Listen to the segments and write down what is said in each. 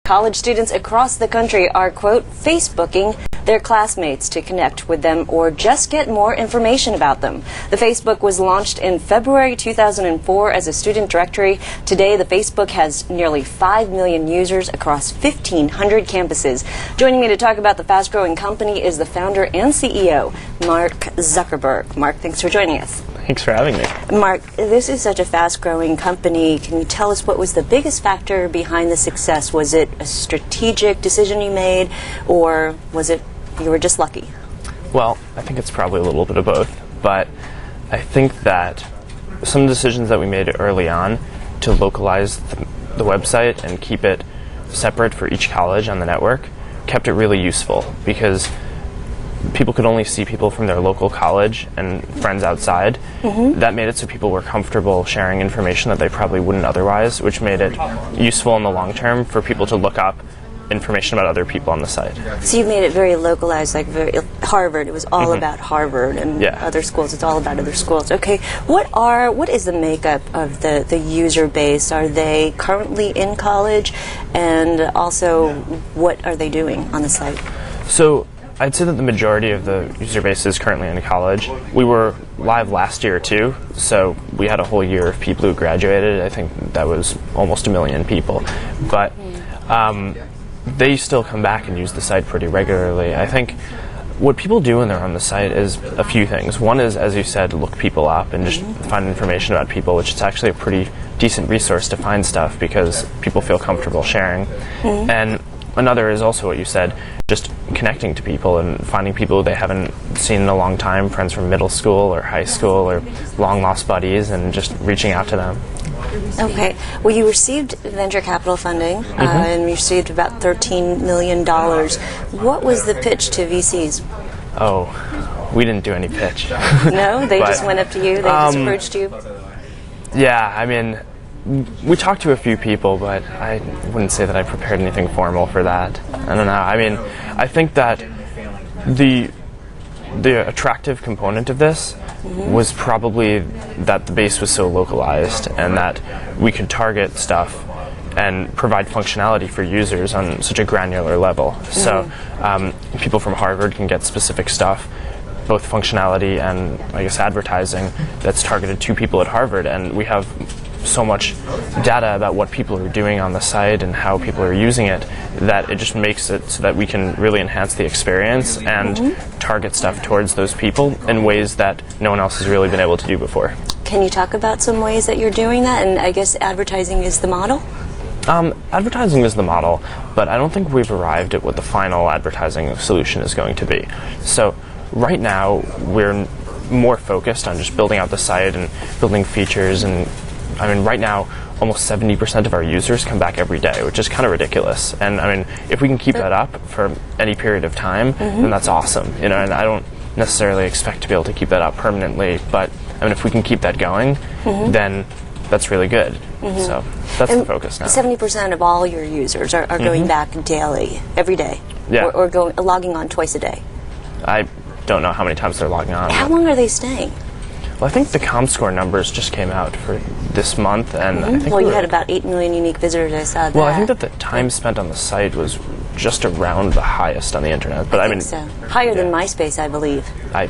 College students across the country are, quote, Facebooking their classmates to connect with them or just get more information about them. The Facebook was launched in February 2004 as a student directory. Today, the Facebook has nearly 5 million users across 1,500 campuses. Joining me to talk about the fast-growing company is the founder and CEO, Mark Zuckerberg. Mark, thanks for joining us. Thanks for having me. Mark, this is such a fast-growing company. Can you tell us what was the biggest factor behind the success? Was it a strategic decision you made, or was it you were just lucky? Well, I think it's probably a little bit of both, but I think that some decisions that we made early on to localize the website and keep it separate for each college on the network kept it really useful, because people could only see people from their local college and friends outside. That made it so people were comfortable sharing information that they probably wouldn't otherwise, which made it useful in the long term for people to look up information about other people on the site. So you made it very localized, like Harvard. It was all about Harvard, and other schools. It's all about other schools. Okay, what is the makeup of the user base? Are they currently in college, and also what are they doing on the site? So I'd say that the majority of the user base is currently in college. We were live last year too, so we had a whole year of people who graduated. I think that was almost 1 million people. But they still come back and use the site pretty regularly. I think what people do when they're on the site is a few things. One is, as you said, look people up and just find information about people, which is actually a pretty decent resource to find stuff because people feel comfortable sharing. And another is also what you said, just connecting to people and finding people they haven't seen in a long time, friends from middle school or high school or long lost buddies, and just reaching out to them. Okay. Well, you received venture capital funding, and you received about $13 million. What was the pitch to VCs? Oh, we didn't do any pitch. No? They just went up to you? They just approached you? Yeah, I mean, we talked to a few people, but I wouldn't say that I prepared anything formal for that. I don't know. I mean, I think that the attractive component of this was probably that the base was so localized and that we could target stuff and provide functionality for users on such a granular level. So people from Harvard can get specific stuff, both functionality and, I guess, advertising that's targeted to people at Harvard, and we have so much data about what people are doing on the site and how people are using it that it just makes it so that we can really enhance the experience and target stuff towards those people in ways that no one else has really been able to do before. Can you talk about some ways that you're doing that? And I guess advertising is the model? Advertising is the model, but I don't think we've arrived at what the final advertising solution is going to be. So right now we're more focused on just building out the site and building features, and I mean, right now, almost 70% of our users come back every day, which is kind of ridiculous. And I mean, if we can keep that up for any period of time, then that's awesome. You know, and I don't necessarily expect to be able to keep that up permanently, but I mean, if we can keep that going, then that's really good. So that's the focus now. 70% of all your users are going back daily, every day, or logging on twice a day. I don't know how many times they're logging on. How long are they staying? Well, I think the ComScore numbers just came out for this month, and I think you had about 8 million unique visitors. I saw that. Well, I think that the time spent on the site was just around the highest on the internet. But I mean, so. Higher than MySpace, I believe. I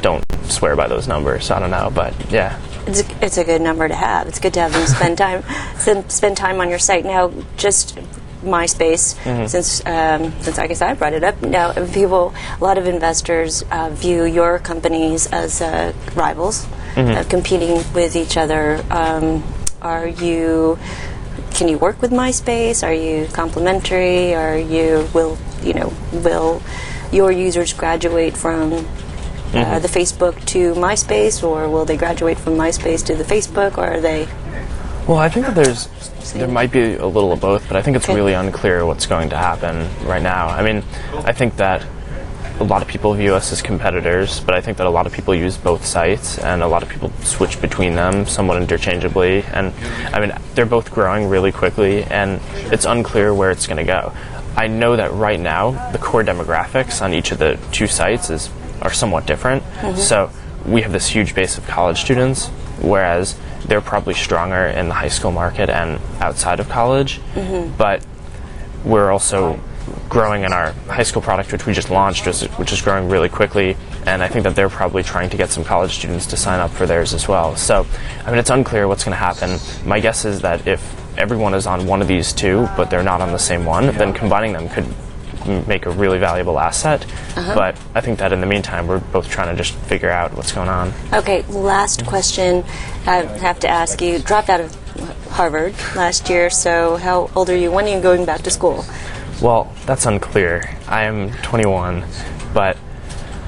don't swear by those numbers. I don't know, but yeah. It's a good number to have. It's good to have them spend time on your site. Now, just MySpace, since I guess I brought it up. Now, a lot of investors view your companies as rivals, competing with each other. Can you work with MySpace? Are you complementary? Will your users graduate from the Facebook to MySpace, or will they graduate from MySpace to the Facebook, or are they? Well, I think that there might be a little of both, but I think it's really unclear what's going to happen right now. I mean, I think that a lot of people view us as competitors, but I think that a lot of people use both sites, and a lot of people switch between them somewhat interchangeably. And I mean, they're both growing really quickly, and it's unclear where it's going to go. I know that right now, the core demographics on each of the two sites are somewhat different. So we have this huge base of college students, whereas they're probably stronger in the high school market and outside of college. But we're also growing in our high school product, which we just launched, which is growing really quickly, and I think that they're probably trying to get some college students to sign up for theirs as well. So, I mean, it's unclear what's going to happen. My guess is that if everyone is on one of these two, but they're not on the same one, then combining them could make a really valuable asset. But I think that in the meantime, we're both trying to just figure out what's going on. Okay, last question I have to ask you. Dropped out of Harvard last year, so how old are you? When are you going back to school? Well, that's unclear. I am 21, but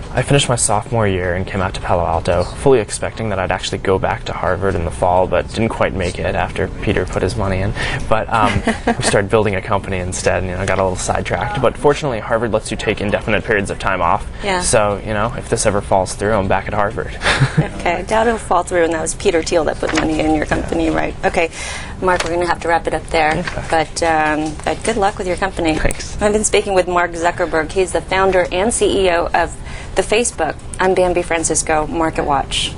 I finished my sophomore year and came out to Palo Alto, fully expecting that I'd actually go back to Harvard in the fall, but didn't quite make it after Peter put his money in. But we started building a company instead, and got a little sidetracked. But fortunately, Harvard lets you take indefinite periods of time off. Yeah. So, if this ever falls through, I'm back at Harvard. Okay, I doubt it'll fall through, and that was Peter Thiel that put money in your company, right? Okay, Mark, we're going to have to wrap it up there. Okay. But good luck with your company. Thanks. I've been speaking with Mark Zuckerberg. He's the founder and CEO of the Facebook. I'm Bambi Francisco, Market Watch.